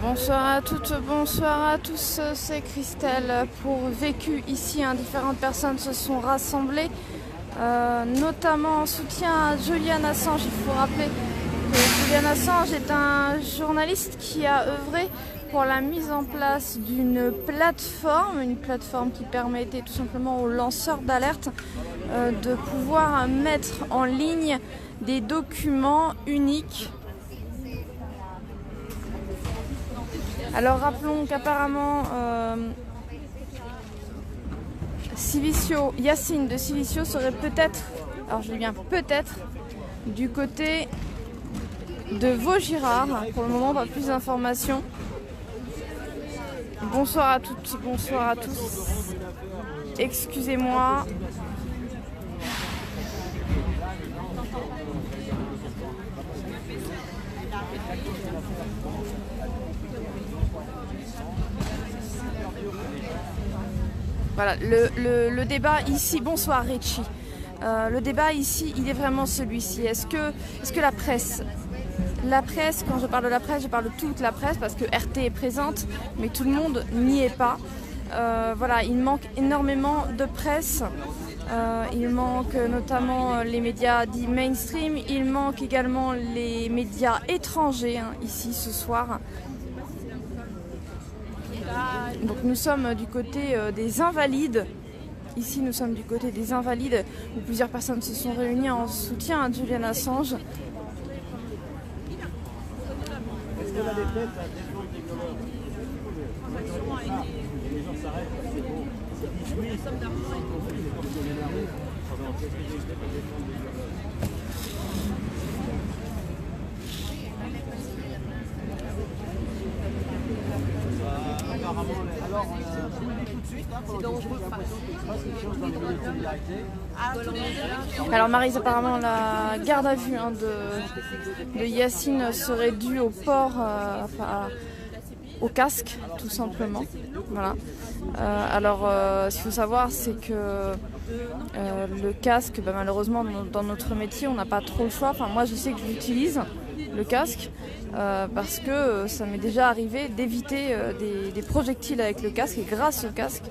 Bonsoir à toutes, bonsoir à tous, c'est Christelle pour Vécu. Ici, différentes personnes se sont rassemblées, notamment en soutien à Julian Assange. Il faut rappeler que Julian Assange est un journaliste qui a œuvré pour la mise en place d'une plateforme, une plateforme qui permettait tout simplement aux lanceurs d'alerte de pouvoir mettre en ligne des documents uniques. Alors rappelons qu'apparemment Yacine de Civiccio serait peut-être, alors je dis bien peut-être, du côté de Vaugirard. Pour le moment, pas plus d'informations. Bonsoir à toutes, bonsoir à tous. Excusez-moi. Voilà, le débat ici, bonsoir Richie, le débat ici, il est vraiment celui-ci. Est-ce que la presse, quand je parle de la presse, je parle de toute la presse parce que RT est présente, mais tout le monde n'y est pas. Voilà, il manque énormément de presse, il manque notamment les médias dits mainstream, il manque également les médias étrangers ici ce soir. Donc nous sommes du côté des Invalides. Ici nous sommes du côté des Invalides où plusieurs personnes se sont réunies en soutien à Julian Assange. Alors Maryse, apparemment la garde à vue de Yacine serait due au port, au casque tout simplement. Voilà. Alors ce qu'il faut savoir c'est que le casque, malheureusement dans notre métier on n'a pas trop le choix. Enfin moi je sais que j'utilise le casque parce que ça m'est déjà arrivé d'éviter des projectiles avec le casque, et grâce au casque.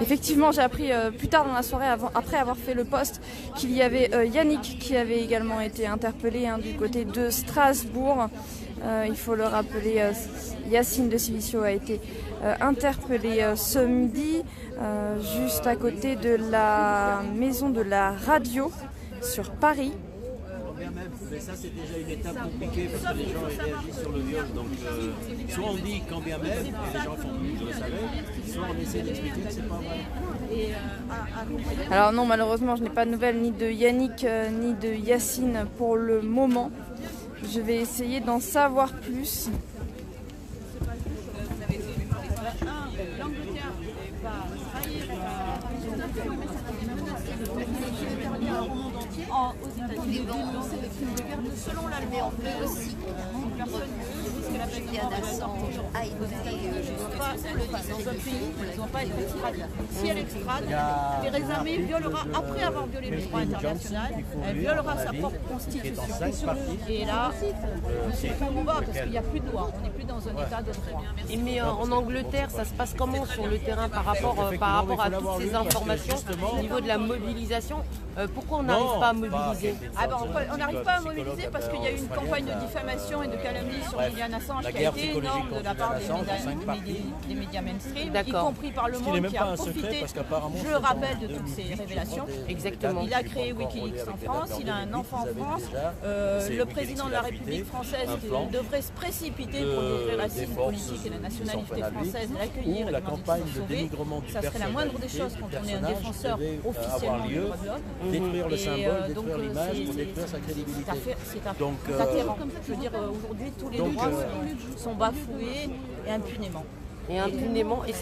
Effectivement, j'ai appris plus tard dans la soirée, après avoir fait le post, qu'il y avait Yannick qui avait également été interpellé du côté de Strasbourg. Il faut le rappeler, Yacine de Civiccio a été interpellé ce midi, juste à côté de la maison de la radio sur Paris. Mais ça c'est déjà une étape compliquée parce que les gens réagissent sur le viol. Donc soit on dit quand bien même, et les gens font plus, je le savais, soit on essaie d'expliquer que c'est pas vrai. Alors non, malheureusement je n'ai pas de nouvelles ni de Yannick ni de Yacine pour le moment. Je vais essayer d'en savoir plus. Aux États-Unis, selon la loi, on peut aussi une personne qui risque la peine Assange a été dans un pays, ils n'ont pas été extradés. Si elle extrade, Theresa May violera, après avoir violé le droit international, elle violera sa propre constitution. Et là, c'est un combat parce qu'il n'y a plus de loi, on n'est plus dans un état de droit. Mais en Angleterre, ça se passe comment sur le terrain par rapport à toutes ces informations au niveau de la mobilisation? Pourquoi on n'arrive pas à mobiliser? On n'arrive pas à mobiliser parce qu'il y a eu une campagne de diffamation et de calomnie sur Julian Assange qui a été énorme de la part des médias mainstream, y compris par Le Monde qui a profité, je le rappelle, de toutes ces révélations. Exactement. Il a créé Wikileaks en France, il a un enfant en France. Le président de la République française devrait se précipiter pour ouvrir l'asile politique et la nationalité française et l'accueillir et demander de se sauver. Ça serait la moindre des choses quand on est un défenseur officiellement des droits de l'homme. Détruire le symbole, détruire l'image pour détruire sa crédibilité. C'est atterrant. Je veux dire, aujourd'hui, tous les droits sont bafoués et impunément. Et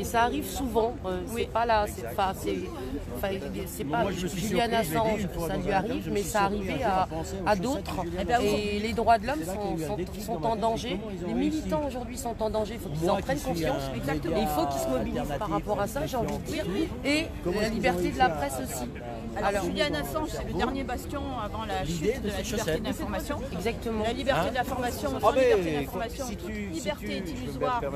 ça arrive souvent. C'est pas là, c'est pas Julian Assange, ça lui arrive, mais ça arrivait à d'autres. Et les droits de l'homme sont en danger. Les militants aujourd'hui sont en danger. Il faut qu'ils en prennent conscience. Et il faut qu'ils se mobilisent par rapport à ça, j'ai envie de dire. Et la liberté de la presse aussi. Alors, Julian Assange, c'est le dernier bastion avant la chute de la liberté d'information. Exactement. La liberté d'information, sans liberté d'information, liberté est illusoire. Donc,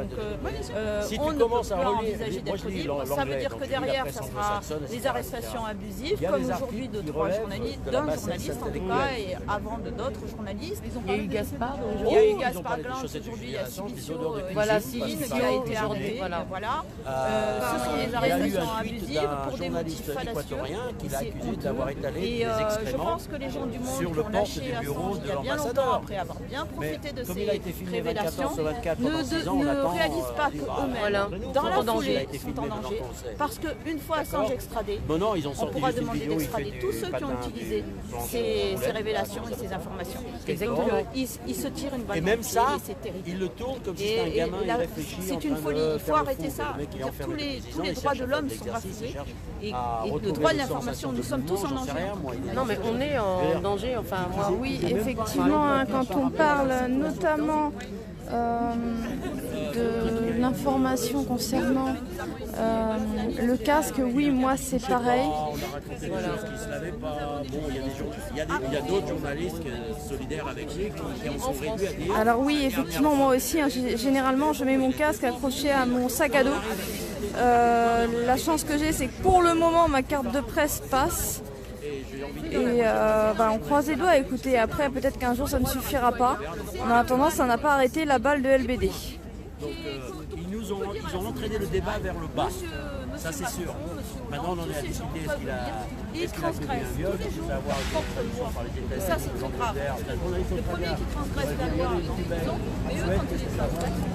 on ne peut pas envisager d'être libre. Ça veut dire que derrière, ça sera des arrestations abusives, comme aujourd'hui de d'un journaliste en tout cas, et avant de d'autres journalistes. Il y a eu Gaspard. Il y a eu Gaspard Glantz aujourd'hui, il y a Silicio, Céline qui a été arrêté. Voilà. Ce sont des arrestations abusives pour des motifs fallacieux. Et je pense que les gens du monde qui ont lâché Assange il y a bien longtemps, après avoir bien profité de ces révélations, ne réalisent pas qu'eux-mêmes, dans la foulée, sont en danger. Parce qu'une fois Assange extradé, on pourra demander d'extrader tous ceux qui ont utilisé ces révélations et ces informations. Donc ils se tirent une balle dans le pied et c'est terrible. Ils le tournent comme si c'était un gamin irréfléchi. C'est une folie, il faut arrêter ça. Tous les droits de l'homme sont bafoués. Et le droit de l'information, nous sommes tous en danger. Non mais on est en danger, enfin moi. Oui, effectivement, hein, quand on parle notamment de l'information concernant le casque, oui, moi c'est pareil. Il y a d'autres journalistes solidaires avec lui qui en sont réduits à dire. Alors oui, effectivement, moi aussi, hein, généralement je mets mon casque accroché à mon sac à dos. La chance que j'ai, c'est que pour le moment ma carte de presse passe. Et on croise les doigts, écoutez, après peut-être qu'un jour ça ne suffira pas. En attendant, ça n'a pas arrêté la balle de LBD. Donc ils ont entraîné le débat vers le bas, ça c'est sûr. Maintenant on en est à discuter, est-ce qu'il a commis un viol, est-ce qu'il va avoir une extradition par les États-Unis. Ça c'est très grave. Les premiers qui transgressent la loi, ils ont prison, mais eux quand ils les transgressent,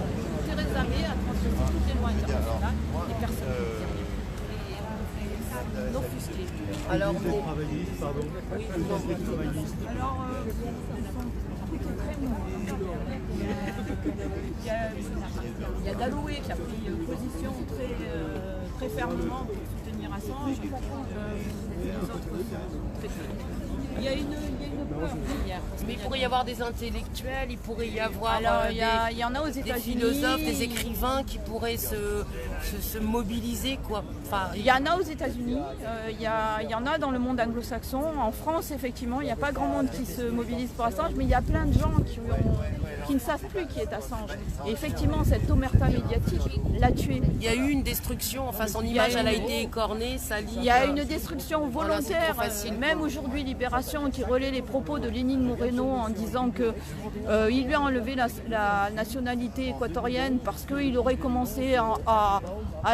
Theresa May a transgressé toutes les lois internationales, les personnes n'offusquées. Alors, pardon. Il y a Dalloué qui a pris position très fermement pour soutenir Assange. Il y a une peur hier. Mais il pourrait y avoir des intellectuels, il pourrait y avoir il y en a aux des États-Unis, philosophes, des écrivains qui pourraient se mobiliser, quoi. Enfin, il y en a aux États-Unis, il y en a dans le monde anglo-saxon. En France, effectivement, il n'y a pas grand monde qui se mobilise pour Assange, mais il y a plein de gens qui ne savent plus qui est Assange. Et effectivement, cette omerta médiatique l'a tué. il y a eu une destruction, enfin son image elle a été écornée, salie. Il y a une destruction volontaire. Voilà, c'est trop facile. Même aujourd'hui, Libération qui relaie les propos de Lénine Moreno en disant que il lui a enlevé la nationalité équatorienne parce qu'il aurait commencé à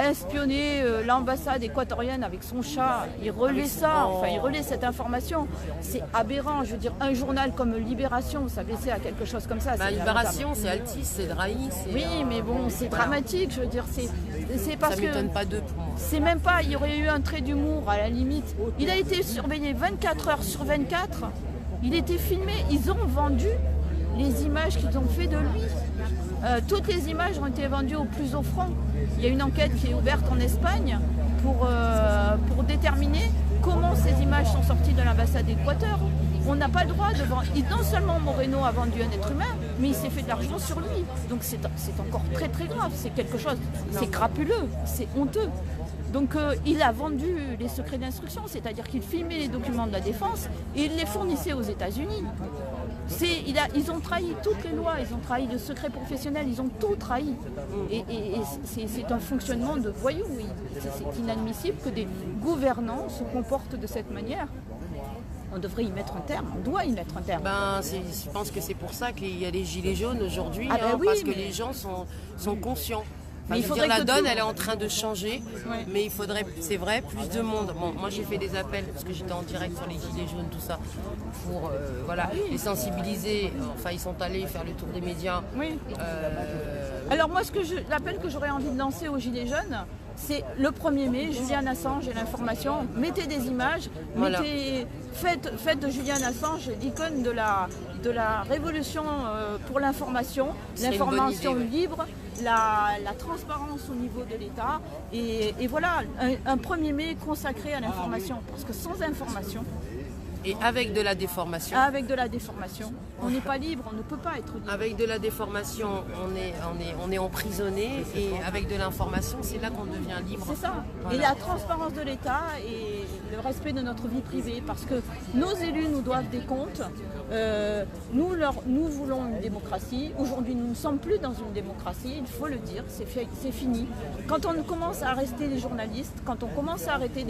espionner l'ambassade équatorienne avec son chat. Il relaie ça, enfin il relaie cette information. C'est aberrant. Je veux dire, un journal comme Libération s'abaisser à quelque chose comme ça. Libération, c'est Altis, c'est Drahi. Oui, mais bon, c'est dramatique. Je veux dire, c'est parce ça que m'étonne pas d'eux pour moi. c'est même pas, il y aurait eu un trait d'humour à la limite. Il a été surveillé 24 heures sur 24. Il était filmé. Ils ont vendu les images qu'ils ont fait de lui. Toutes les images ont été vendues au plus offrant. Il y a une enquête qui est ouverte en Espagne pour déterminer comment ces images sont sorties de l'ambassade d'Équateur. On n'a pas le droit de vendre. Non seulement Moreno a vendu un être humain, mais il s'est fait de l'argent sur lui. Donc c'est encore très très grave. C'est quelque chose, c'est crapuleux, c'est honteux. Donc il a vendu les secrets d'instruction, c'est-à-dire qu'il filmait les documents de la défense et il les fournissait aux États-Unis. Ils ont trahi toutes les lois, ils ont trahi le secret professionnel, ils ont tout trahi. Et c'est un fonctionnement de voyous. C'est inadmissible que des gouvernants se comportent de cette manière. On devrait y mettre un terme, on doit y mettre un terme. Je pense que c'est pour ça qu'il y a les gilets jaunes aujourd'hui, oui, parce que les gens sont conscients. Enfin, Mais il faudrait la que donne, elle est en train de changer, mais il faudrait, c'est vrai, plus de monde. Bon, moi j'ai fait des appels parce que j'étais en direct sur les gilets jaunes, tout ça, pour les sensibiliser. Enfin, ils sont allés faire le tour des médias. Oui. Alors moi, l'appel que j'aurais envie de lancer aux gilets jaunes, c'est le 1er mai, Julian Assange et l'information. Mettez des images, faites de Julian Assange l'icône de la révolution pour l'information, l'information libre, la transparence au niveau de l'État. Et voilà, un 1er mai consacré à l'information. Parce que sans information, Et avec de la déformation. Avec de la déformation. On n'est pas libre, on ne peut pas être libre. Avec de la déformation, on est emprisonné, et avec de l'information, c'est là qu'on devient libre. C'est ça. Voilà. Et la transparence de l'État et le respect de notre vie privée, parce que nos élus nous doivent des comptes. Nous voulons une démocratie. Aujourd'hui, nous ne sommes plus dans une démocratie, il faut le dire, c'est fini. Quand on commence à arrêter les journalistes, quand on commence à arrêter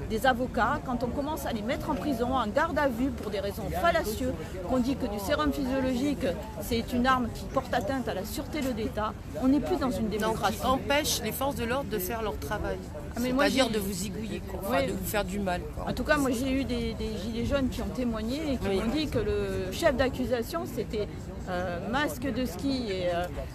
des avocats, quand on commence à les mettre en prison, en garde à vue pour des raisons fallacieuses, qu'on dit que du sérum physiologique, c'est une arme qui porte atteinte à la sûreté de l'État, on n'est plus dans une démocratie. Donc, qui empêche les forces de l'ordre de faire leur travail. C'est-à-dire de vous zigouiller, de vous faire du mal. En tout cas, moi j'ai eu des gilets jaunes qui ont témoigné et qui m'ont dit que le chef d'accusation, c'était masque de ski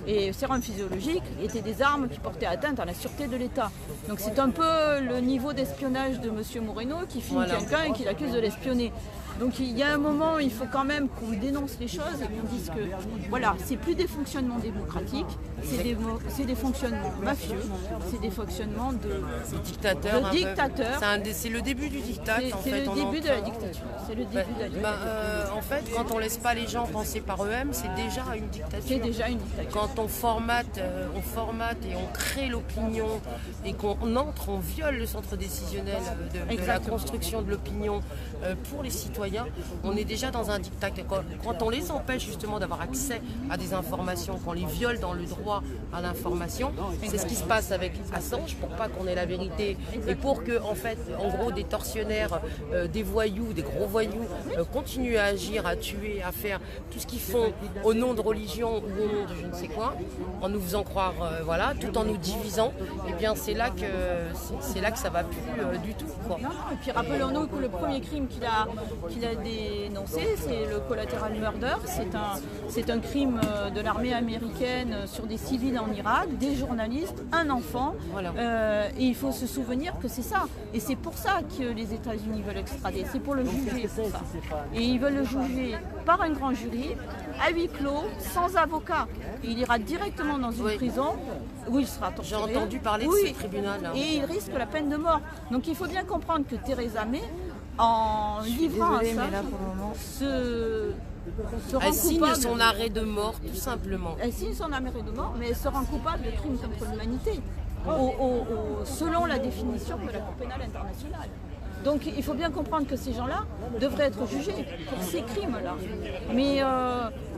et sérum physiologique, étaient des armes qui portaient atteinte à la sûreté de l'État. Donc c'est un peu le niveau d'espionnage de M. Moreno qui filme quelqu'un et qui l'accuse de l'espionner. Donc il y a un moment où il faut quand même qu'on dénonce les choses et qu'on dise que voilà, c'est plus des fonctionnements démocratiques, c'est des fonctionnements mafieux, c'est des fonctionnements de dictateurs. C'est le début du dictat. C'est le début de la dictature. C'est le début de la dictature. En fait, quand on laisse pas les gens penser par eux-mêmes, c'est déjà une dictature. C'est déjà une dictature. Quand on formate et on crée l'opinion et qu'on entre, on viole le centre décisionnel de la construction de l'opinion pour les citoyens, on est déjà dans un diktat. Quand on les empêche justement d'avoir accès à des informations, qu'on les viole dans le droit à l'information, c'est ce qui se passe avec Assange pour pas qu'on ait la vérité et pour que, en fait, en gros, des tortionnaires, des voyous, des gros voyous continuent à agir, à tuer, à faire tout ce qu'ils font au nom de religion ou au nom de je ne sais quoi, en nous faisant croire, tout en nous divisant. Et bien c'est là que ça va plus du tout, quoi. Non, et puis rappelons-nous que le premier crime qu'il a dénoncé, c'est le collateral murder. C'est un crime de l'armée américaine sur des civils en Irak, des journalistes, un enfant. Voilà. Et il faut se souvenir que c'est ça. Et c'est pour ça que les États-Unis veulent extrader. C'est pour le juger, pour ça. Et ils veulent le juger par un grand jury, à huis clos, sans avocat. Et il ira directement dans une prison où il sera torturé. J'ai entendu parler de ce tribunal. Et il risque la peine de mort. Donc il faut bien comprendre que Theresa May, en livrant désolée, mais là, pour le moment, elle signe son arrêt de mort, tout simplement. Elle signe son arrêt de mort, mais elle se rend coupable de crimes contre l'humanité, selon la définition de la Cour pénale internationale. Donc il faut bien comprendre que ces gens-là devraient être jugés pour ces crimes-là. Mais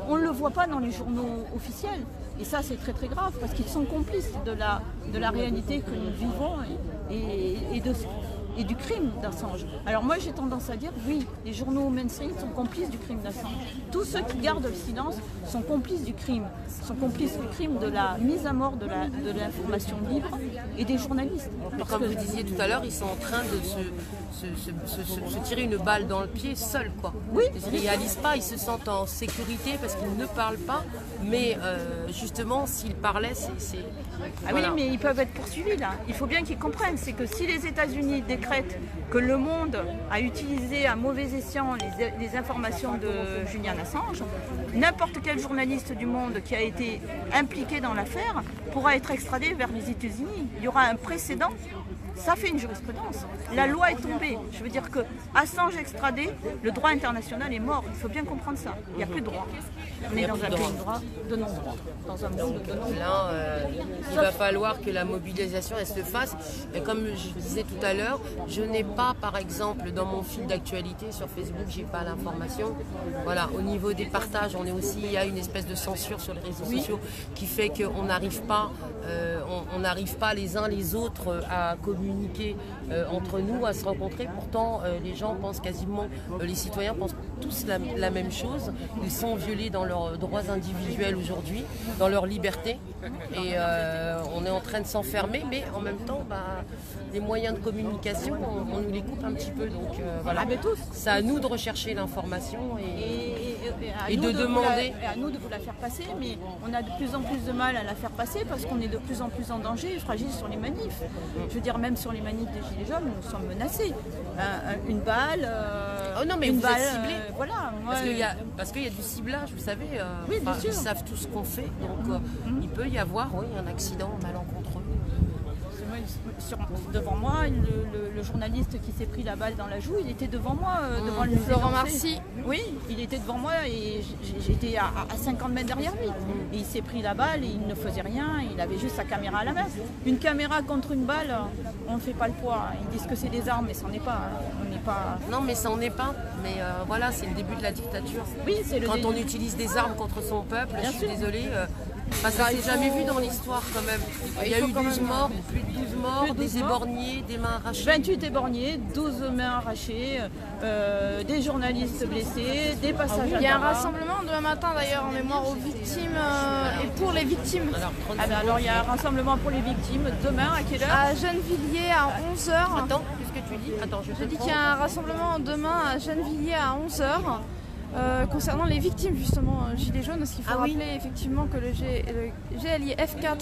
on ne le voit pas dans les journaux officiels. Et ça, c'est très très grave, parce qu'ils sont complices de la réalité que nous vivons et du crime d'Assange. Alors moi j'ai tendance à dire oui, les journaux mainstream sont complices du crime d'Assange. Tous ceux qui gardent le silence sont complices du crime, de la mise à mort de l'information libre et des journalistes. Comme vous disiez tout à l'heure, ils sont en train de se tirer une balle dans le pied seuls, quoi. Oui. Ils ne réalisent pas, ils se sentent en sécurité parce qu'ils ne parlent pas, mais justement s'ils parlaient, c'est... Ah oui, mais ils peuvent être poursuivis là. Il faut bien qu'ils comprennent, c'est que si les États-Unis décrètent que le monde a utilisé à mauvais escient les informations de Julian Assange, n'importe quel journaliste du monde qui a été impliqué dans l'affaire pourra être extradé vers les États-Unis. Il y aura un précédent. Ça fait une jurisprudence. La loi est tombée. Je veux dire que Assange extradé, le droit international est mort. Il faut bien comprendre ça. Il n'y a plus de droit. On est dans un pays de droit, de non-droit. Dans un monde de non-droit. Là, il va falloir que la mobilisation elle se fasse. Et comme je disais tout à l'heure, je n'ai pas, par exemple, dans mon fil d'actualité sur Facebook, j'ai pas l'information. Voilà, au niveau des partages, il y a une espèce de censure sur les réseaux sociaux qui fait qu'on n'arrive pas, les uns les autres à communiquer entre nous, à se rencontrer. Pourtant, les gens pensent quasiment, les citoyens pensent tous la même chose. Ils sont violés dans leurs droits individuels aujourd'hui, dans leur liberté. Et on est en train de s'enfermer, mais en même temps, les moyens de communication, on nous les coupe un petit peu. Donc voilà, c'est à nous de rechercher l'information et de demander. Et à nous de vous la faire passer, mais on a de plus en plus de mal à la faire passer parce qu'on est de plus en plus en danger et fragile sur les manifs. Je veux dire, même sur les manifs des Gilets jaunes, nous sommes menacés. Une balle. Oh non, mais une vous balle, êtes ciblés. Voilà. Parce qu'il y a du ciblage, vous savez. Oui, bien sûr. Ils savent tout ce qu'on fait. Donc il peut y avoir un accident malencontreux. devant moi, le journaliste qui s'est pris la balle dans la joue, il était devant moi, devant le Florent énoncé. Marcy. Oui, il était devant moi et j'étais à 50 mètres derrière lui. Et il s'est pris la balle et il ne faisait rien, il avait juste sa caméra à la main. Une caméra contre une balle, on ne fait pas le poids. Ils disent que c'est des armes, mais ça n'en est pas. On n'est pas... Non, mais ça en est pas. Mais voilà, c'est le début de la dictature. Oui, c'est le Quand début. on utilise des armes contre son peuple, Bien je suis sûr. désolée. Ça il s'est jamais faut- vu dans l'histoire quand même. Il y a faut eu quand 12 même- morts, plus de 12 morts, Plus de 12 des morts. éborgnés, des mains arrachées. 28 éborgnés, 12 mains arrachées, des journalistes blessés, des passages à Il y a un tabac. rassemblement demain matin d'ailleurs en mémoire aux victimes et pour les victimes. Alors il y a un rassemblement pour les victimes demain à quelle heure? À Gennevilliers à 11h. Attends, qu'est-ce que tu dis? Attends, je Je te dis prends. qu'il y a un rassemblement demain à Gennevilliers à 11h concernant les victimes justement Gilets jaunes, parce qu'il faut Ah oui. rappeler effectivement que le GLI F4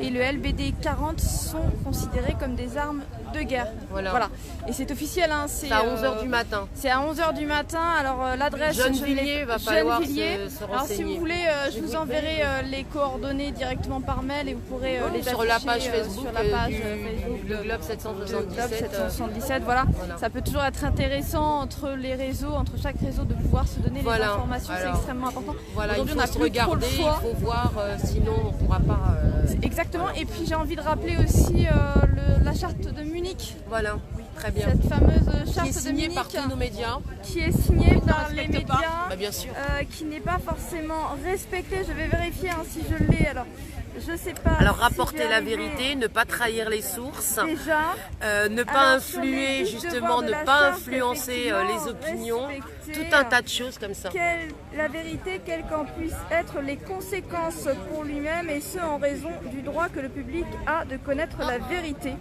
et le LBD 40 sont considérés comme des armes de guerre. Voilà. Et c'est officiel, hein, c'est C'est à 11h du matin. C'est à 11h du matin, alors l'adresse... Gennevilliers, va falloir Gennevilliers. se Alors si renseigner. vous voulez, je vous enverrai les coordonnées directement par mail et vous pourrez les Sur la page afficher, Facebook sur la page du Facebook le Globe de 777. 777, voilà. Voilà. Ça peut toujours être intéressant entre les réseaux, entre chaque réseau, de pouvoir se donner Voilà. les informations, c'est Alors, extrêmement important. Voilà, il Aujourd'hui, faut on n'a se plus trop le regarder, il choix. faut voir, sinon on ne pourra pas... Exactement, et puis j'ai envie de rappeler aussi la charte de Munich, Voilà, oui, très bien. cette fameuse charte Qui est de signée Munich par tous nos médias. qui est signée par les respecte pas. médias. Bah, bien sûr. Qui n'est pas forcément respecté. Je vais vérifier hein, si je l'ai. Alors, je sais pas. Alors si rapporter je vais la arriver vérité, ne pas trahir les sources, Déjà. ne pas Alors, sur les influer fiches de justement, bord de ne la pas charte, influencer les effectivement, opinions, respecter, tout un tas de choses comme ça. la vérité, quelles qu'en puissent être les conséquences pour lui-même, et ce en raison du droit que le public a de connaître la vérité,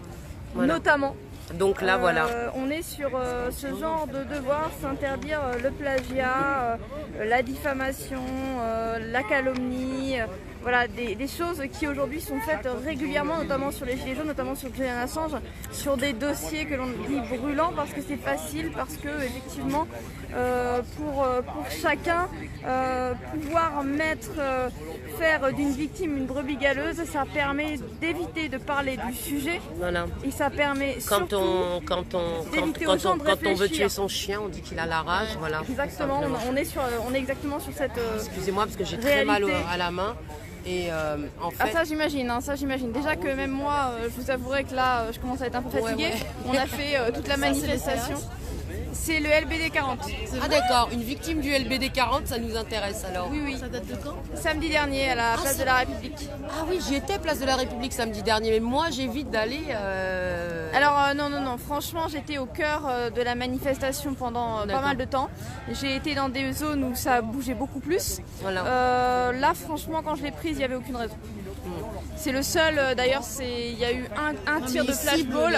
Voilà. notamment. Donc là, voilà. On est sur ce genre de devoir, s'interdire le plagiat, la diffamation, la calomnie, voilà, des choses qui aujourd'hui sont faites régulièrement, notamment sur les Gilets jaunes, notamment sur Julian Assange, sur des dossiers que l'on dit brûlants parce que c'est facile, parce que effectivement pour chacun pouvoir faire d'une victime une brebis galeuse, ça permet d'éviter de parler du sujet Voilà. et ça permet surtout d'éviter aux gens de quand on veut réfléchir. tuer son chien, on dit qu'il a la rage. Voilà. Exactement, Simplement. on est exactement sur cette... Excusez-moi parce que j'ai très mal réalité. à la main. Et en Ah fait, ça j'imagine, hein, ça j'imagine. Déjà que même moi, je vous avouerai que là, je commence à être un peu fatiguée. Ouais. On a fait toute la manifestation. C'est le LBD 40. ah d'accord, une victime du LBD 40, ça nous intéresse alors. Oui, oui. Ça date de quand? Samedi dernier à la place de la République. Ah oui, j'y étais place de la République samedi dernier, mais moi j'évite d'aller. Alors non, franchement j'étais au cœur de la manifestation pendant pas D'accord. mal de temps. J'ai été dans des zones où ça bougeait beaucoup plus. Voilà. Là franchement quand je l'ai prise il n'y avait aucune raison. C'est le seul, d'ailleurs il y a eu un tir de flashball.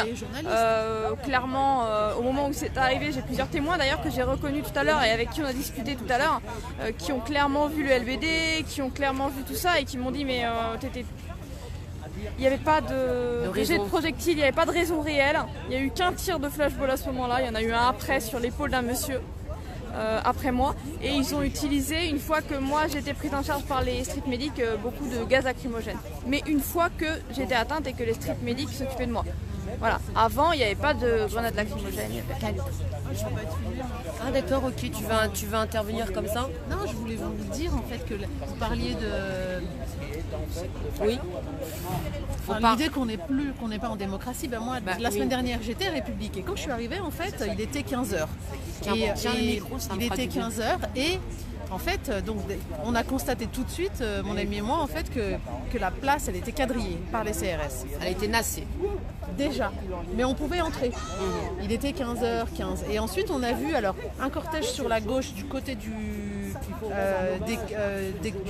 Clairement au moment où c'est arrivé j'ai plusieurs témoins d'ailleurs que j'ai reconnus tout à l'heure et avec qui on a discuté tout à l'heure, qui ont clairement vu le LBD, qui ont clairement vu tout ça et qui m'ont dit mais il n'y avait pas de jet de raison. projectile, il n'y avait pas de raison réelle. Il n'y a eu qu'un tir de flashball à ce moment-là. Il y en a eu un après sur l'épaule d'un monsieur, après moi. Et ils ont utilisé, une fois que moi j'étais prise en charge par les street medics, beaucoup de gaz lacrymogène. Mais une fois que j'étais atteinte et que les street medics s'occupaient de moi. Voilà. Avant, il n'y avait pas de grenades lacrymogènes, il n'y avait rien du tout. Ah d'accord, ok, tu vas intervenir comme ça. Non, je voulais vous dire en fait que vous parliez de Oui. l'idée qu'on n'est pas en démocratie. Ben moi, la semaine dernière, j'étais à République et quand je suis arrivée, en fait, il était 15h. Tiens, le micro, ça me il fera était du bien. 15h et en fait, donc, on a constaté tout de suite, mon ami et moi, en fait, que la place, elle était quadrillée par les CRS. Elle a été nassée. Déjà, mais on pouvait entrer. Il était 15h15. Et ensuite, on a vu alors un cortège sur la gauche du côté du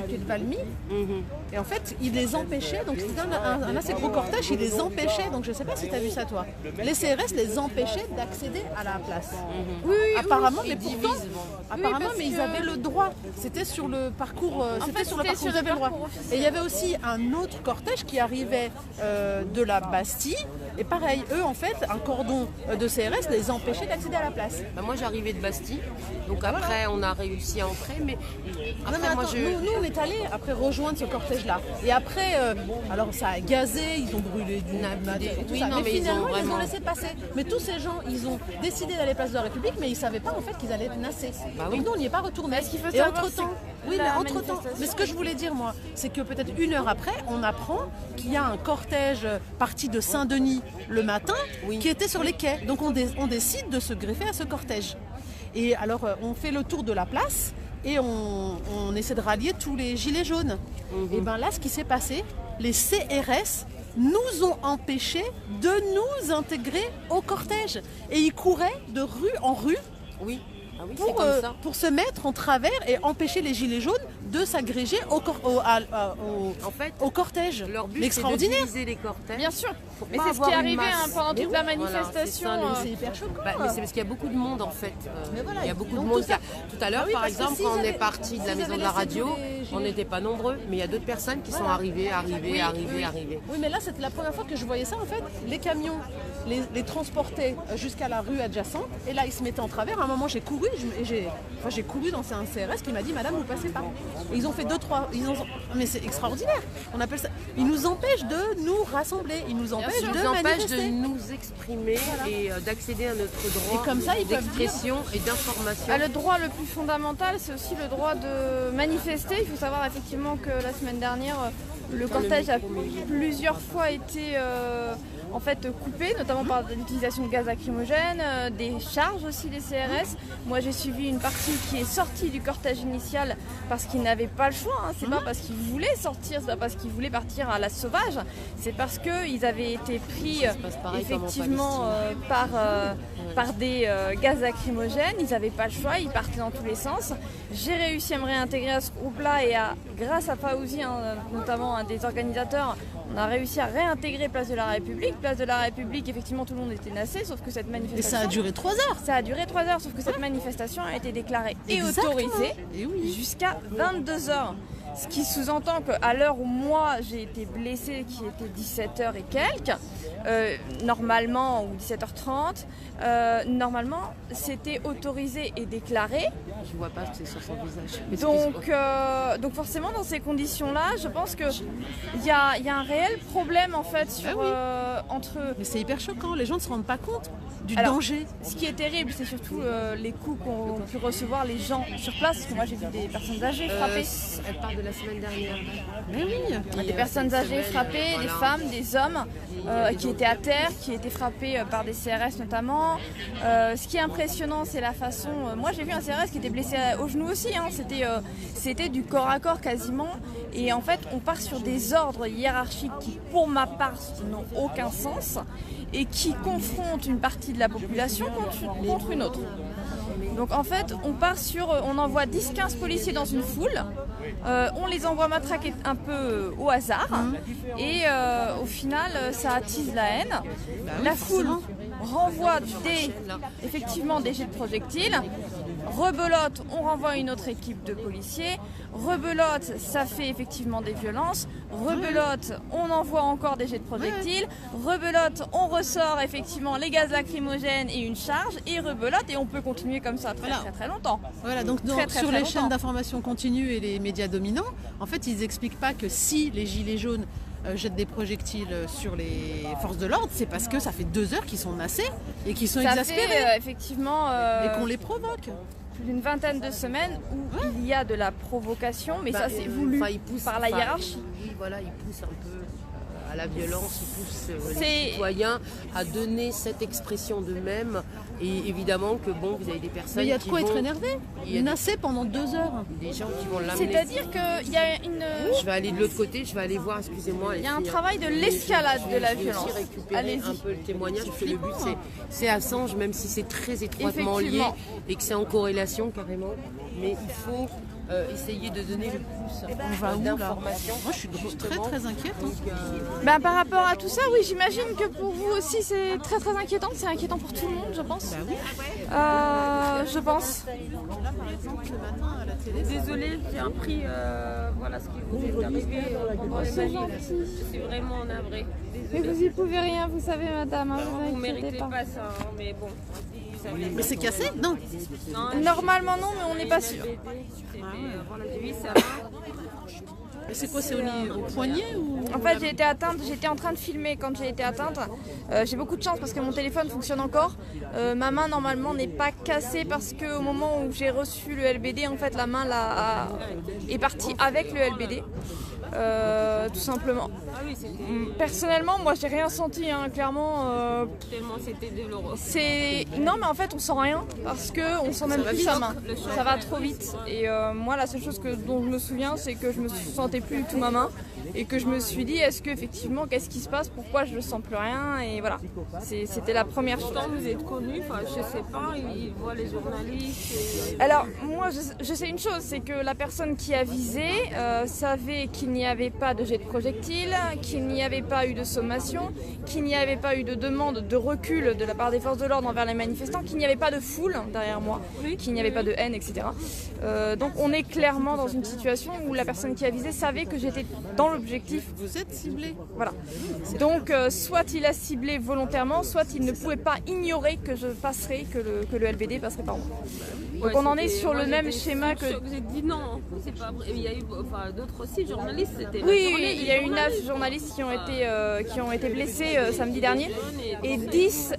quai de Valmy. Et en fait, il les empêchait. Donc c'était un assez gros cortège, il les empêchait. Donc je ne sais pas si tu as vu ça toi. Les CRS les empêchaient d'accéder à la place. Oui, Apparemment, Ils mais pourtant, divisent, bon. apparemment, parce mais ils que- avaient le droit. C'était sur le parcours, fait, sur le c'était parcours, sur ils le avaient le droit. parcours officiel. Et il y avait aussi un autre cortège qui arrivait de la Bastille. Et pareil, eux, en fait, un cordon de CRS les empêchait d'accéder à la place. Bah, moi j'arrivais de Bastille, donc après on a réussi à entrer, mais après Non, mais moi attends, je... nous, on est allés après rejoindre ce cortège-là. Et après, alors ça a gazé, ils ont brûlé du vidé. tout Oui, ça. non, mais mais ils finalement, ont ils les ont vraiment- laissé passer. Mais tous ces gens, ils ont décidé d'aller place de la République, mais ils ne savaient pas en fait qu'ils allaient être nassés. Bah oui. Donc nous, on n'y est pas retourné. ce qu'il faut Et savoir, entre-temps, c'est que oui, mais la entre-temps, manifestation- mais ce que je voulais dire, moi, c'est que peut-être une heure après, on apprend qu'il y a un cortège parti de Saint-Denis le matin Oui. qui était sur les quais. Donc on décide de se greffer à ce cortège. Et alors, on fait le tour de la place et on essaie de rallier tous les gilets jaunes. Et bien là, ce qui s'est passé, les CRS nous ont empêchés de nous intégrer au cortège. Et ils couraient de rue en rue Oui, ah oui c'est pour, comme ça. pour se mettre en travers et empêcher les gilets jaunes de s'agréger au En fait, cortège. leur but c'est de L'extraordinaire. diviser les cortèges. Bien sûr. Pour Mais pas c'est ce qui avoir est une arrivé masse. pendant toute la Voilà, manifestation. c'est ça, le- C'est hyper choquant. Bah, mais c'est parce qu'il y a beaucoup de monde en fait. Mais voilà, il y a beaucoup de donc monde. tout ça- Tout à l'heure, Ah oui, par parce que exemple, s'ils quand on est avaient- parti de la s'ils maison de avaient la laissé radio, tous les on gilets- n'était pas nombreux, mais il y a d'autres personnes qui sont arrivées. Oui, mais là, c'était la première fois que je voyais ça. En fait, les camions les transportaient jusqu'à la rue adjacente. Et là, ils se mettaient en travers. À un moment, j'ai couru. J'ai couru dans un CRS qui m'a dit, Madame, vous passez pas. Et ils ont fait 2-3. Mais c'est extraordinaire. On appelle ça. Ils nous empêchent de nous rassembler. Ils nous empêchent Ils de nous empêchent manifester. de nous exprimer et d'accéder à notre droit Et comme ça, ils peuvent d'expression et d'information. Ah, le droit le plus fondamental, c'est aussi le droit de manifester. Il faut savoir effectivement que la semaine dernière, le cortège a plusieurs fois été en fait coupé, notamment par l'utilisation de gaz lacrymogène, des charges aussi des CRS. Moi, j'ai suivi une partie qui est sortie du cortège initial parce qu'ils n'avaient pas le choix. C'est pas parce qu'ils voulaient sortir, c'est pas parce qu'ils voulaient partir à la sauvage. C'est parce qu'ils avaient été pris Ça se passe pareil comme en effectivement par des gaz lacrymogènes. Ils n'avaient pas le choix, ils partaient dans tous les sens. J'ai réussi à me réintégrer à ce groupe-là et grâce à Faouzi, notamment un des organisateurs, on a réussi à réintégrer Place de la République. Place de la République, effectivement, tout le monde était nassé, sauf que cette Et manifestation... ça a duré 3 heures. Ça a duré 3 heures, sauf que cette manifestation a été déclarée et Exactement. autorisée Et oui. jusqu'à 22 heures. Ce qui sous-entend qu'à l'heure où moi j'ai été blessée, qui était 17h et quelques, normalement, ou 17h30, normalement c'était autorisé et déclaré. Je vois pas, c'est sur son visage. Donc forcément dans ces conditions-là, je pense qu'il y a un réel problème en fait sur, entre... Mais c'est hyper choquant. Les gens ne se rendent pas compte du Alors, danger. Ce qui est terrible, c'est surtout les coups qu'ont pu recevoir les gens sur place. Parce que moi j'ai vu des personnes âgées frappées. Elle part de la semaine dernière. Mais oui. Des personnes âgées frappées, des femmes, des hommes qui étaient à terre, qui étaient frappés par des CRS notamment. Ce qui est impressionnant, c'est la façon... moi j'ai vu un CRS qui était blessé au genou aussi. C'était du corps à corps quasiment. Et en fait, on part sur des ordres hiérarchiques qui, pour ma part, n'ont aucun sens et qui confrontent une partie de la population contre une autre. Donc en fait, on envoie 10-15 policiers dans une foule, on les envoie matraquer un peu au hasard, et au final, ça attise la haine. La foule renvoie effectivement des jets de projectiles. Rebelote, on renvoie une autre équipe de policiers. Rebelote, ça fait effectivement des violences. Rebelote, on envoie encore des jets de projectiles. Rebelote, on ressort effectivement les gaz lacrymogènes et une charge. Et rebelote, et on peut continuer comme ça très longtemps. Voilà, donc Très, très, sur très les chaînes longtemps. d'information continue et les médias dominants, en fait, ils n'expliquent pas que si les gilets jaunes jettent des projectiles sur les forces de l'ordre, c'est parce que ça fait 2 heures qu'ils sont nassés et qu'ils sont Ça exaspérés fait effectivement et qu'on les provoque. plus d'une vingtaine de semaines où il y a de la provocation, mais ça c'est voulu par la hiérarchie. Oui, voilà, il pousse un peu à la violence, il pousse C'est- les citoyens à donner cette expression d'eux-mêmes. Et évidemment que bon, vous avez des personnes Mais il y a de qui quoi être vont- énervé. il y a des- Nassé pendant 2 heures. des gens qui vont l'amener. C'est-à-dire qu'il y a une... Je vais aller de l'autre côté, je vais aller voir, excusez-moi. Il y a un travail de l'escalade de la Je vais violence. aussi récupérer Allez-y. un peu le témoignage, parce que le but c'est à Sange, même si c'est très étroitement lié Effectivement. et que c'est en corrélation carrément. Mais il faut essayer de donner le plus On va où, là? d'informations. Moi, je suis très très inquiète. Ben, par rapport à tout ça, oui, j'imagine que pour vous aussi c'est très très inquiétant. C'est inquiétant pour tout le monde, je pense. Je pense. Là, par exemple, le matin à la télé. Désolée, j'ai appris voilà ce qui vous est arrivé pendant les C'est manifs. gentil. Je suis vraiment navrée. Mais Désolée. vous y pouvez rien, vous savez, madame. Hein, Vous vous méritez inquiétez pas. pas ça, hein, mais bon. Vous savez. Mais c'est cassé? Non. Non, Normalement non, mais on n'est pas sûr. Voilà, j'ai vu ça. Mais c'est quoi? C'est au poignet ou? En fait, j'ai été atteinte, j'étais en train de filmer quand j'ai été atteinte. J'ai beaucoup de chance parce que mon téléphone fonctionne encore. Ma main, normalement, n'est pas cassée parce qu'au moment où j'ai reçu le LBD, en fait, la main est partie avec le LBD. Tout simplement. Ah oui, c'était Personnellement, moi, j'ai rien senti, hein, clairement. tellement c'était douloureux. Non, mais en fait, on sent rien parce que on sent même va plus vite, sa hein. main. Ça va trop vite. Et moi, la seule chose dont je me souviens, c'est que je me sentais plus du tout ma main et que je me suis dit, est-ce que effectivement, qu'est-ce qui se passe? Pourquoi je ne sens plus rien? Et voilà. C'était la première chose. Quand vous êtes connus, je sais pas, ils voient les journalistes. Alors, moi, je sais une chose, c'est que la personne qui a visé savait qu'il n'y avait pas de jet de projectiles, qu'il n'y avait pas eu de sommation, qu'il n'y avait pas eu de demande de recul de la part des forces de l'ordre envers les manifestants, qu'il n'y avait pas de foule derrière moi, qu'il n'y avait pas de haine, etc. Donc, on est clairement dans une situation où la personne qui a visé savait que j'étais dans l'objectif. Vous êtes ciblé. Voilà. Donc, soit il a ciblé volontairement, soit il ne pouvait pas ignorer que je passerais, que le LBD passerait par moi. Donc on en est sur le même schéma que... Vous êtes dit non, c'est pas vrai. Il y a eu d'autres aussi journalistes. C'était la Oui, journée oui, des il y a eu 9 journalistes. journalistes qui ont été blessés samedi dernier et 10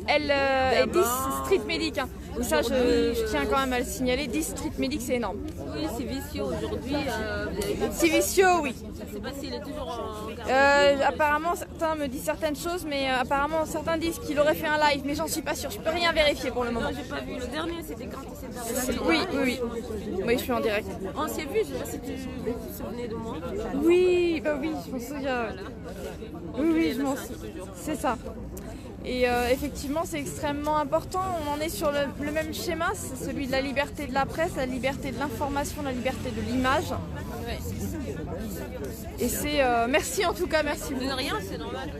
street medics. Hein. Ça, je tiens quand même à le signaler. 10 street medics, c'est énorme. Oui, c'est vicieux aujourd'hui. Vous avez vu. Sivicio, oui. Je sais pas s'il est toujours en Apparemment, certains me disent certaines choses, mais apparemment, certains disent qu'il aurait fait un live, mais j'en suis pas sûre. Je peux rien vérifier pour le moment. Non, j'ai pas vu. Le dernier, c'était quand il s'est arrêté. Oui, oui, oui. Oui, je suis en direct. On s'est vu, je sais pas si tu te souvenais de moi. Oui, bah oui, je m'en souviens. Oui, oui, je m'en souviens. C'est ça. Et effectivement, c'est extrêmement important. On en est sur le même schéma, c'est celui de la liberté de la presse, la liberté de l'information, la liberté de l'image. Et c'est... merci en tout cas, merci beaucoup. De rien, c'est normal.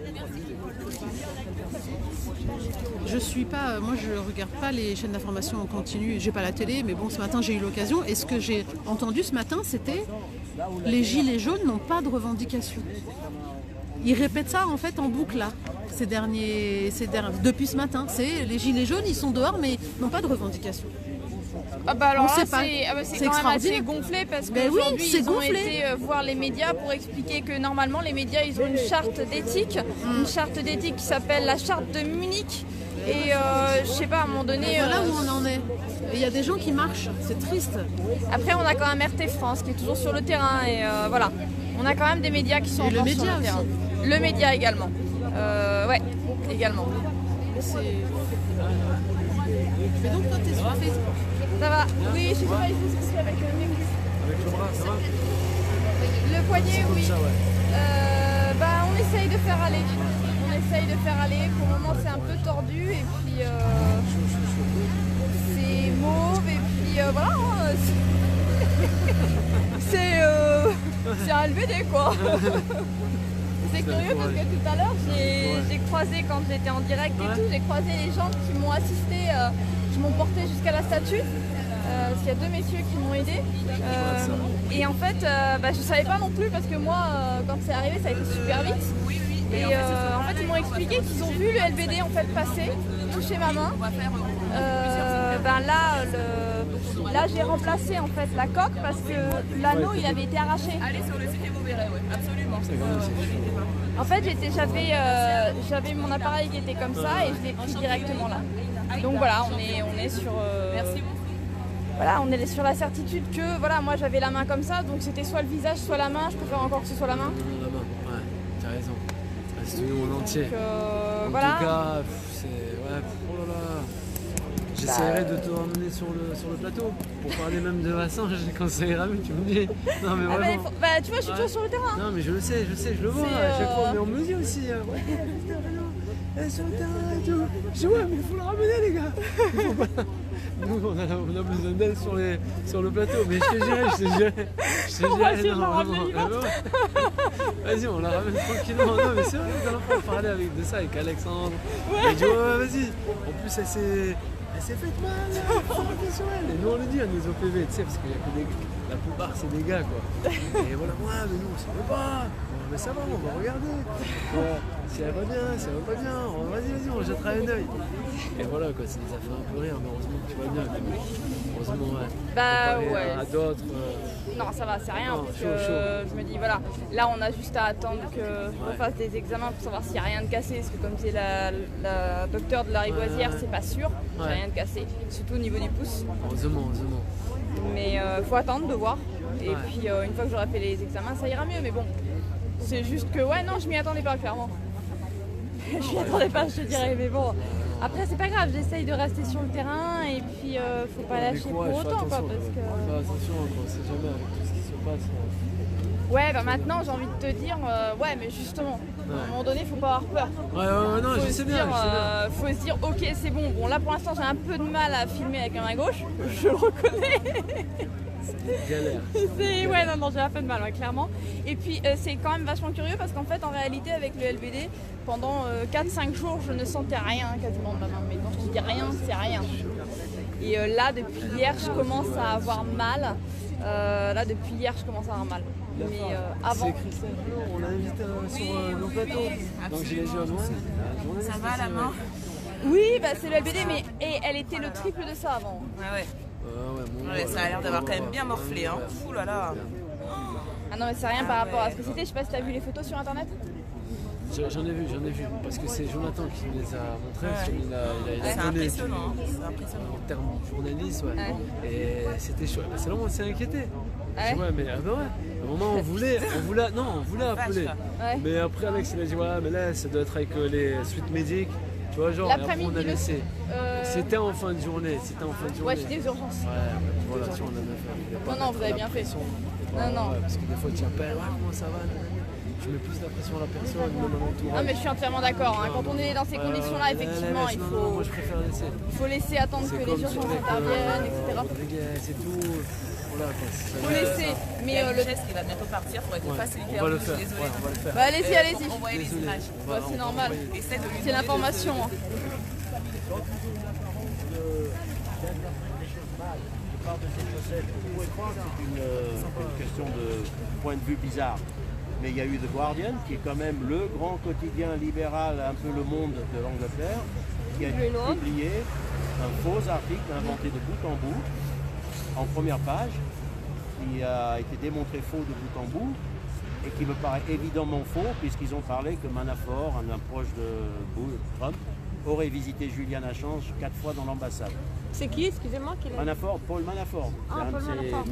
Je suis pas, moi je regarde pas les chaînes d'information en continu, j'ai pas la télé, mais bon ce matin j'ai eu l'occasion et ce que j'ai entendu ce matin c'était les gilets jaunes n'ont pas de revendications. Ils répètent ça en fait en boucle là, depuis ce matin. C'est les gilets jaunes ils sont dehors mais n'ont pas de revendications. Ah bah alors On là, sait pas. c'est C'est quand même assez extraordinaire. gonflé parce Ben oui, qu'aujourd'hui c'est ils ont gonflé. été voir les médias pour expliquer que normalement les médias ils ont une charte d'éthique, une charte d'éthique qui s'appelle la charte de Munich. Et je sais pas, à un moment donné... Voilà où on en est. Et il y a des gens qui marchent, c'est triste. Après, on a quand même RT France qui est toujours sur le terrain et voilà. On a quand même des médias qui sont Et le encore sur média le aussi. terrain. Le média également. Ouais, également. Mais donc toi t'es sur Facebook. Ça va? Oui, je sais pas, il faut se soucier avec le micro. Avec le bras, ça va? Le poignet, oui. Ça, ouais. Bah, on essaye de faire aller. On essaye de faire aller. Pour le moment, c'est un peu tordu et puis c'est mauve et puis voilà. Hein, c'est un LBD quoi. C'est curieux parce que tout à l'heure, j'ai croisé quand j'étais en direct et tout, j'ai croisé les gens qui m'ont assisté, qui m'ont porté jusqu'à la statue. Parce qu'il y a 2 messieurs qui m'ont aidé. Et en fait, je savais pas non plus parce que moi, quand c'est arrivé, ça a été super vite. Et en fait, ils m'ont expliqué qu'ils ont vu le LBD en fait passer, toucher ma main. Là, j'ai remplacé en fait la coque parce que l'anneau il avait été arraché. Allez sur le site et vous verrez, ouais, absolument. En fait, j'avais mon appareil qui était comme ça et je l'ai pris directement là. Donc voilà, on est sur. Merci beaucoup. Voilà, on est sur la certitude que voilà, moi j'avais la main comme ça, donc c'était soit le visage, soit la main. Je préfère encore que ce soit la main. La main, ouais, t'as raison. C'est tout le monde entier. Donc, En voilà. tout cas, c'est. Ouais, oh là là. J'essaierai de te ramener sur le plateau pour parler même de Vincent quand ça ira mieux, tu me dis. Non mais Ah vraiment. tu vois, je suis toujours sur le terrain. Non mais je le sais, je le vois C'est, à chaque fois, mais on me le dit aussi. Ouais, sur le terrain et tout. Je dis ouais mais il faut le ramener les gars. nous on a besoin d'aide sur le plateau. Mais je te dirais, non, vraiment. Vas-y, on la ramène tranquillement. Non, mais c'est vrai, on en parlait de ça avec Alexandre. Elle dit, ouais, vas-y. En plus, elle s'est faite mal, attention elle. Et nous on le dit à nos OPV, tu sais, parce qu'il y a que la plupart c'est des gars quoi. Et voilà, ouais, mais nous on ne savait pas. Bon, mais ça va, on va regarder. Ouais, si elle va bien, si elle va pas bien, vas-y, on jettera un œil. Et voilà quoi, ça nous a fait un peu rire, mais heureusement que tu vas bien. Heureusement, ouais. Bah comparé ouais. à d'autres. Non, ça va, c'est rien. Non, Parce chaud, que chaud. je me dis, voilà, là on a juste à attendre qu'on fasse des examens pour savoir s'il n'y a rien de cassé. Parce que comme c'est la docteure de la Rivoisière, c'est pas sûr, il n'y a rien de cassé. Surtout au niveau du pouce. Heureusement. Mais faut attendre de voir. Et puis une fois que j'aurai fait les examens, ça ira mieux. Mais bon, c'est juste que, ouais, non, je m'y attendais pas, clairement. Je m'y attendais pas, je te dirais. Mais bon, après, c'est pas grave, j'essaye de rester sur le terrain. Et puis, faut pas lâcher pour autant, quoi. Parce que... Fais attention, quoi, on sait jamais avec tout ce qui se passe. Ouais, bah maintenant j'ai envie de te dire, ouais, mais justement, à un moment donné, faut pas avoir peur. Ouais, non, je sais bien. Faut se dire, ok, c'est bon. Bon, là pour l'instant, j'ai un peu de mal à filmer avec la main gauche, je le reconnais. Galère. Ouais, non, j'ai un peu de mal, ouais, clairement. Et puis, c'est quand même vachement curieux parce qu'en fait, en réalité, avec le LBD, pendant 4-5 jours, je ne sentais rien quasiment de ma main. Mais quand je dis rien, c'est rien. Et là, depuis hier, je commence à avoir mal. Mais avant. C'est Christelle, on l'a invité sur nos plateaux. Donc j'ai les yeux à moi. Ça va à la main? Oui, bah c'est le LBD, mais elle était le triple de ça avant. Ouais, ça a l'air d'avoir quand même bien morflé. Hein. Ouh là là. Ah non, mais c'est rien par rapport à ce que c'était. Je sais pas si tu as vu les photos sur internet. J'en ai vu, parce que c'est Jonathan qui me les a montrés. Il a C'est donné impressionnant. C'est impressionnant. en termes journalistes, ouais. Et c'était chouette. C'est là où on s'est inquiété. Ouais. Ouais, mais à un moment on voulait appeler. Ouais. Mais après Alex il a dit ouais, mais là ça doit être avec les suites médiques. Tu vois, genre, et après on a laissé. C'était en fin de journée. Ouais, c'était des urgences. Ouais, voilà, tu vois, on en a fait. Non, vous avez bien fait. Non. Parce que des fois tu appelles, comment ça va, tu mets plus la pression à la personne, même à l'entourage. Non, mais je suis entièrement d'accord. Hein. Quand on est dans ces conditions-là, effectivement, il moi je préfère laisser. faut laisser attendre que les urgences interviennent, etc. C'est tout. Voilà, Faut laisser. Mais le geste qui va bientôt partir pour être facilité. On va le faire. Désolée. Ouais, on va le faire. Bah, allez-y. Envoyez les images. Bah, c'est normal. Essaie de lui C'est l'information. Hein. Je parle de ces chaussettes. Vous pouvez croire que c'est une question de point de vue bizarre. Mais il y a eu The Guardian, qui est quand même le grand quotidien libéral, un peu le monde de l'Angleterre, qui a publié un faux article inventé de bout en bout, en première page, qui a été démontré faux de bout en bout, et qui me paraît évidemment faux, puisqu'ils ont parlé que Manafort, un proche de Trump, aurait visité Julian Assange 4 fois dans l'ambassade. C'est qui, excusez-moi Manafort, Paul Manafort. Ah, Paul Manafort.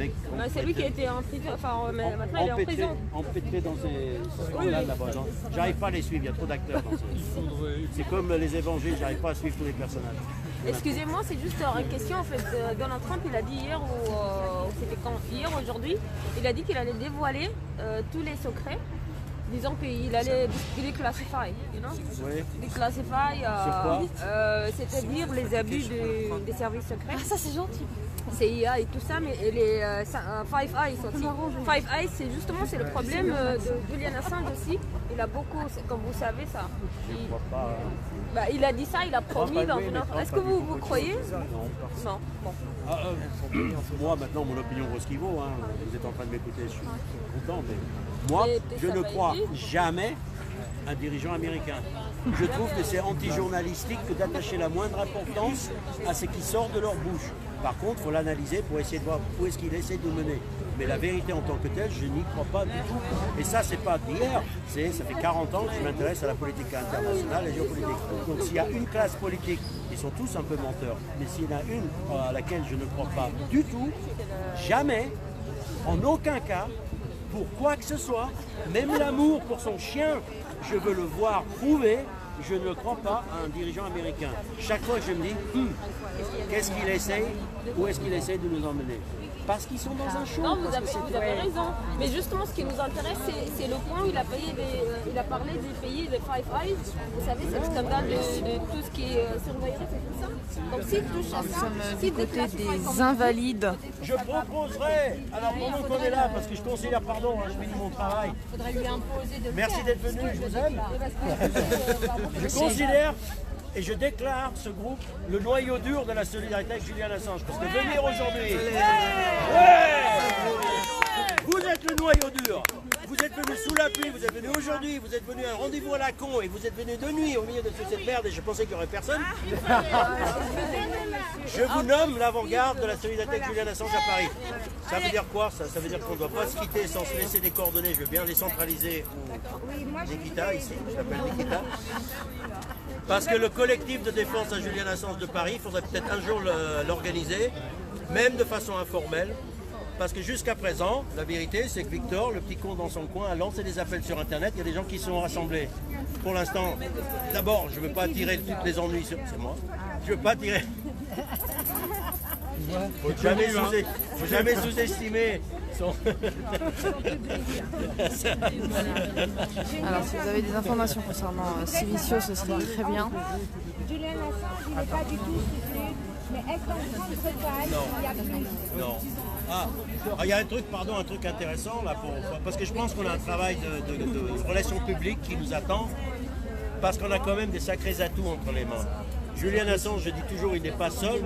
C'est lui qui a été en prison, enfin maintenant il est en prison. Empêtré dans ces scandales là-bas. J'arrive pas à les suivre, il y a trop d'acteurs dans ces... C'est comme les évangiles, j'arrive pas à suivre tous les personnages. Excusez-moi, c'est juste une question en fait. Donald Trump, il a dit hier, ou c'était quand hier, aujourd'hui, il a dit qu'il allait dévoiler tous les secrets. Disons qu'il allait déclassifier, Oui. Déclassifier, c'est-à-dire les abus des services secrets. Ah, ça c'est gentil. CIA et tout ça, mais les Five Eyes aussi. Five Eyes, c'est le problème de Julian Assange aussi. Il a beaucoup, comme vous savez ça. Il a dit ça, il a promis dans une offre. Est-ce que vous croyez? Non. Bon. Moi maintenant mon opinion vaut ce qu'il vaut. Hein. Vous êtes en train de m'écouter, je suis content. Mais moi, je ne crois jamais un dirigeant américain. Je trouve que c'est anti-journalistique que d'attacher la moindre importance à ce qui sort de leur bouche. Par contre, il faut l'analyser pour essayer de voir où est-ce qu'il essaie de mener. Mais la vérité en tant que telle, je n'y crois pas du tout. Et ça, c'est pas d'hier. Ça fait 40 ans que je m'intéresse à la politique internationale et géopolitique. Donc s'il y a une classe politique, ils sont tous un peu menteurs. Mais s'il y en a une à laquelle je ne crois pas du tout, jamais, en aucun cas, pour quoi que ce soit, même l'amour pour son chien, je veux le voir prouver, je ne crois pas à un dirigeant américain. Chaque fois je me dis, qu'est-ce qu'il essaye, où est-ce qu'il essaye de nous emmener? Parce qu'ils sont dans un show. Non, vous avez raison. Mais justement, ce qui nous intéresse, c'est le point où il a parlé des pays, des Five Eyes. Vous savez, c'est le scandale de tout ce qui est surveillance et tout ça. Donc, s'il touche à Nous ça, sommes du côté des invalides. Je proposerai, alors pendant qu'on est là, parce que je considère, pardon, je finis mon travail. Faudrait lui imposer de Merci d'être venu, je vous aime. Je considère et je déclare ce groupe le noyau dur de la solidarité avec Julian Assange. Parce que venir aujourd'hui, vous êtes le noyau dur. Vous êtes venu sous la pluie, vous êtes venu aujourd'hui, vous êtes venu à un rendez-vous à la con et vous êtes venu de nuit au milieu de toute cette merde et je pensais qu'il n'y aurait personne. Je vous nomme l'avant-garde de la solidarité avec Julian Assange à Paris. Ça veut dire quoi ça veut dire qu'on ne doit pas se quitter sans se laisser des coordonnées. Je veux bien les centraliser ou Nikita, ici, je t'appelle Nikita. Parce que le collectif de défense à Julian Assange de Paris, il faudrait peut-être un jour l'organiser, même de façon informelle. Parce que jusqu'à présent, la vérité, c'est que Victor, le petit con dans son coin, a lancé des appels sur Internet. Il y a des gens qui sont rassemblés. Pour l'instant, d'abord, je ne veux pas attirer tous les ennuis sur... C'est moi. Je ne veux pas attirer... Il ne faut jamais sous-estimer son... Alors si vous avez des informations concernant Civiccio, ce serait très bien. Julian Assange, il n'est pas du tout soutenu, mais est-ce qu'en Grande-Bretagne, il y a plus? Non. Il y a un truc intéressant là, parce que je pense qu'on a un travail de relations publiques qui nous attend, parce qu'on a quand même des sacrés atouts entre les mains. Julian Assange, je dis toujours, il n'est pas seul,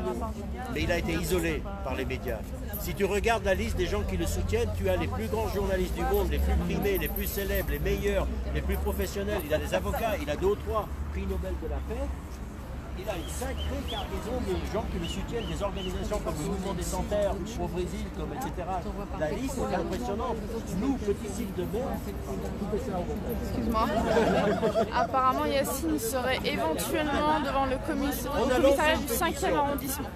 mais il a été isolé par les médias. Si tu regardes la liste des gens qui le soutiennent, tu as les plus grands journalistes du monde, les plus primés, les plus célèbres, les meilleurs, les plus professionnels. Il a des avocats, il a 2 ou 3 prix Nobel de la paix. Il a une sacrée cargaison de gens qui le soutiennent, des organisations comme le Mouvement des Sans-Terre au Brésil, comme etc. La liste est impressionnante. Nous, petits cibles de mer, Excuse-moi. Apparemment, Yacine serait éventuellement devant le commissariat du 5e arrondissement.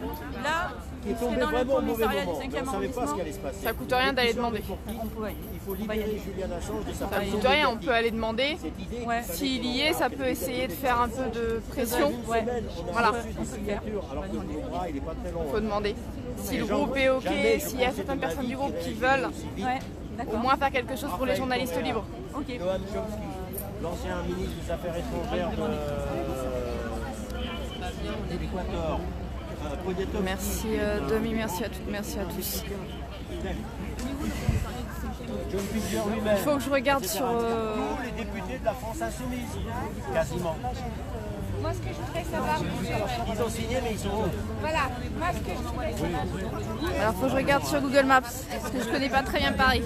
Là, qui est tombé vraiment au mauvais moment. On ne savait pas ce qui allait se passer. Ça coûte rien d'aller demander. Il faut libérer Julian Assange de sa Ça façon coûte rien, on peut aller demander. S'il y est, ça peut essayer de faire un peu de pression. Voilà. Il faut demander. Si le groupe est OK, s'il y a certaines personnes du groupe qui veulent au moins faire quelque chose pour les journalistes libres. Noam Chomsky, l'ancien ministre des Affaires étrangères de l'Équateur. Merci Demi, merci à toutes, merci à tous. Il faut que je regarde sur... Tous les députés de la France Insoumise, quasiment. Moi, ce que je voudrais savoir... Ils ont signé, mais ils sont où? Voilà, moi, ce que je voudrais savoir... Alors, il faut que je regarde sur Google Maps, parce que je ne connais pas très bien Paris.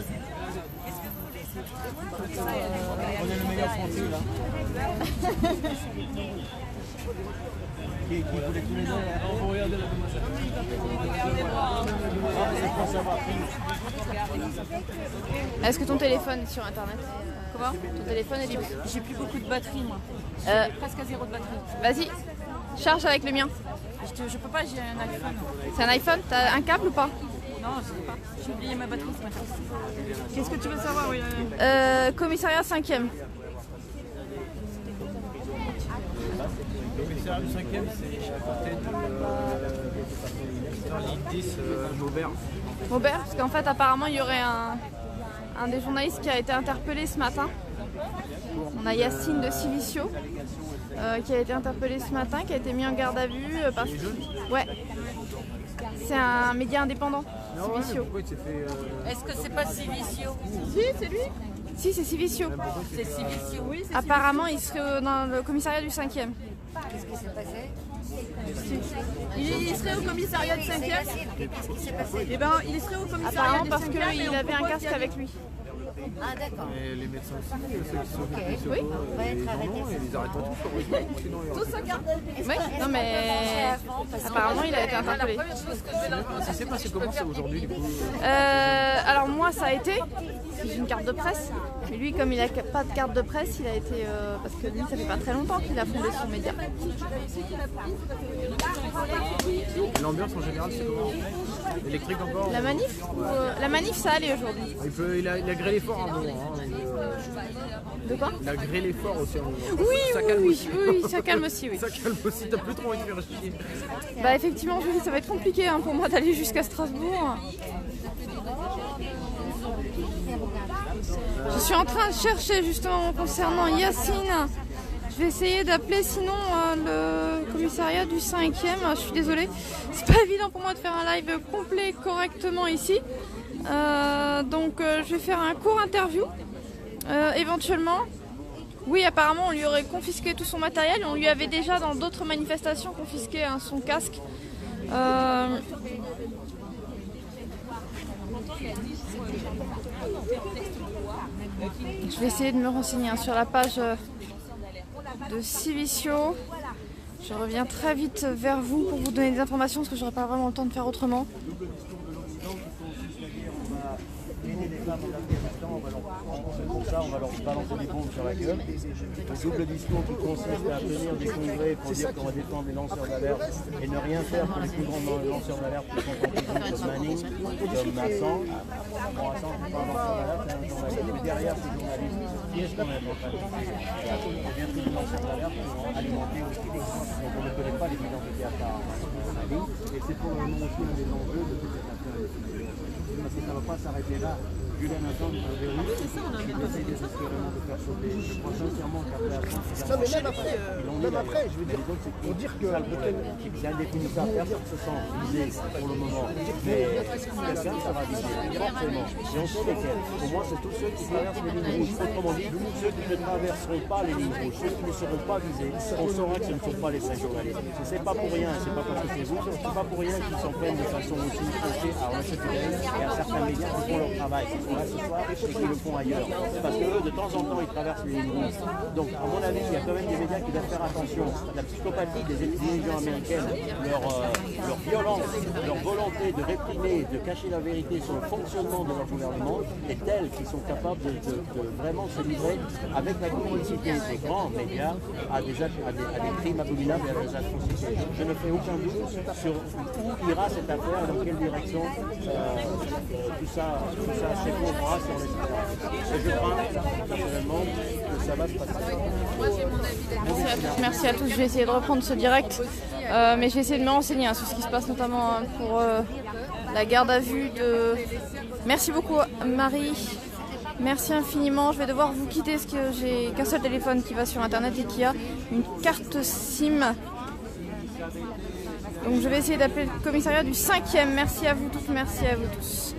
On est le meilleur français, là. Qui voulait tous les ans? On va regarder la Est-ce que ton téléphone est sur Internet? Comment? Ton téléphone est libre? J'ai plus beaucoup de batterie, moi. Presque à 0 de batterie. Vas-y, charge avec le mien. Je peux pas, j'ai un iPhone. C'est un iPhone? T'as un câble ou pas? Non, je sais pas. J'ai oublié ma batterie ce matin. Qu'est-ce que tu veux savoir? Oui, commissariat 5e. Le commissariat du 5e, c'est à côté de ligne 10, Maubert. Maubert, parce qu'en fait, apparemment, il y aurait un des journalistes qui a été interpellé ce matin. On a Yacine de Civiccio qui a été interpellé ce matin, qui a été mis en garde à vue parce que... Ouais. C'est un média indépendant, Civiccio. Est-ce que c'est pas Civiccio? Si, c'est lui. Si, c'est Civiccio. C'est Civiccio, oui. Apparemment, il serait dans le commissariat du 5e. Qu'est-ce qui s'est passé? Il serait au commissariat du 5e. Qu'est-ce qui s'est passé? Eh ben, il serait au commissariat Apparemment du 5e. parce qu'il avait un casque avec lui. Ah, d'accord. Et les médecins aussi, ceux qui sont Oui. On va être arrêtés. ils les arrêtent pas tous, heureusement. Sinon, Tous en garde à vue. Oui, non mais apparemment il a été interpellé. ça s'est passé comment ça aujourd'hui du coup? Alors moi ça a été, j'ai une carte de presse, mais lui comme il n'a pas de carte de presse, il a été, parce que lui ça fait pas très longtemps qu'il a fondé son média. L'ambiance en général c'est comment? Électrique encore? La manif ça allait aujourd'hui. Il a grêlé fort un moment. De quoi? Il a grêlé fort aussi. Oui, ça calme aussi, oui. Ça calme aussi, t'as plus trop envie de faire chier. Bah effectivement, Julie, ça va être compliqué hein, pour moi d'aller jusqu'à Strasbourg. Je suis en train de chercher justement concernant Yacine. Je vais essayer d'appeler sinon le commissariat du 5e. Je suis désolée, c'est pas évident pour moi de faire un live complet correctement ici. Donc je vais faire un court interview éventuellement. Oui, apparemment on lui aurait confisqué tout son matériel. On lui avait déjà dans d'autres manifestations confisqué son casque. Je vais essayer de me renseigner sur la page de Civicio. Je reviens très vite vers vous pour vous donner des informations parce que j'aurai pas vraiment le temps de faire autrement. Pour ça, on va leur balancer des bombes sur la gueule. Le double discours qui consiste à tenir des congrès pour dire qu'on va défendre les lanceurs d'alerte et ne rien faire pour les plus grands lanceurs d'alerte qui sont en prison, comme Manning, comme Masson. Bon, Masson, c'est pas un lanceur d'alerte, c'est un journaliste. Mais derrière ces journalistes, qui est-ce qu'on a dans la Il vient tous les lanceurs d'alerte pour alimenter aussi les gens. Donc on ne connaît pas les identités à part Mali. Et c'est pour le moment aussi un des enjeux de toute cette affaire. Parce que ça ne va pas s'arrêter là. Julian Assange, il essaie désespérément de faire sauter. Je crois sincèrement qu'après même après, je veux dire, pour dire que c'est indéfinissable, personne se sent visé pour le moment. Mais quelqu'un sera visé, forcément. Et on sait lesquels. Pour moi, c'est tous ceux qui traversent les lignes rouges. Autrement dit, ceux qui ne traverseront pas les lignes rouges, ceux qui ne seront pas visés, on saura que ce ne sont pas les 5 journalistes. C'est pas pour rien, c'est pas parce que c'est vous, c'est pas pour rien qu'ils s'en prennent de façon aussi faussée à Russia Today et à certains médias qui font leur travail. Là ce soir et qui le font ailleurs. Parce que eux, de temps en temps, ils traversent les lignes rouges. Donc, à mon avis, il y a quand même des médias qui doivent faire attention. La psychopathie des dirigeants américains, leur violence, leur volonté de réprimer, de cacher la vérité sur le fonctionnement de leur gouvernement est telle qu'ils sont capables de vraiment se livrer avec la complicité des grands médias à des crimes abominables et à des atrocités. Je ne fais aucun doute sur où ira cette affaire et dans quelle direction tout ça s'effondrera sur l'espérance. Et je crois personnellement que ça va se passer. Merci à tous, je vais essayer de reprendre ce direct, mais je vais essayer de me renseigner sur ce qui se passe notamment pour la garde à vue de... Merci beaucoup Marie, merci infiniment. Je vais devoir vous quitter parce que j'ai qu'un seul téléphone qui va sur internet et qui a une carte SIM. Donc je vais essayer d'appeler le commissariat du 5e. Merci à vous toutes, merci à vous tous.